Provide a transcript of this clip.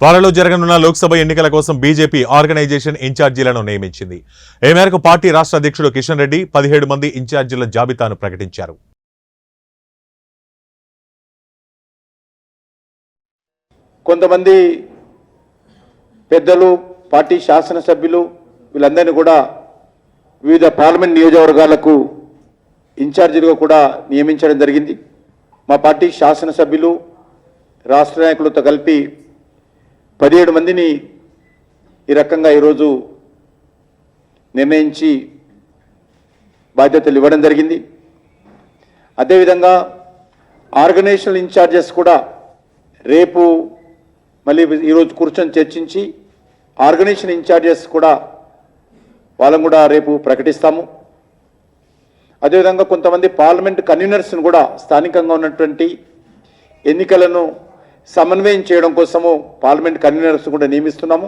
త్వరలో జరగనున్న లోక్సభ ఎన్నికల కోసం బీజేపీ ఆర్గనైజేషన్ ఇన్ఛార్జీలను నియమించింది. ఈ మేరకు పార్టీ రాష్ట్ర అధ్యక్షుడు కిషన్ రెడ్డి 17 మంది ఇన్ఛార్జీల జాబితాను ప్రకటించారు. కొంతమంది పెద్దలు, పార్టీ శాసనసభ్యులు వీళ్ళందరినీ కూడా వివిధ పార్లమెంట్ నియోజకవర్గాలకు ఇన్ఛార్జీలుగా కూడా నియమించడం జరిగింది. మా పార్టీ శాసనసభ్యులు, రాష్ట్ర నాయకులతో కలిపి 17 మందిని ఈ రకంగా ఈరోజు నిర్ణయించి బాధ్యతలు ఇవ్వడం జరిగింది. అదేవిధంగా ఆర్గనైజేషనల్ ఇన్ఛార్జెస్ కూడా రేపు మళ్ళీ ఈరోజు కూర్చొని చర్చించి ఆర్గనైజేషన్ ఇన్ఛార్జెస్ కూడా వాళ్ళని కూడా రేపు ప్రకటిస్తాము. అదేవిధంగా కొంతమంది పార్లమెంట్ కన్వీనర్స్ను కూడా స్థానికంగా ఉన్నటువంటి ఎన్నికలను సమన్వయం చేయడం కోసము పార్లమెంట్ కన్వీనర్స్ కూడా నియమిస్తున్నాము.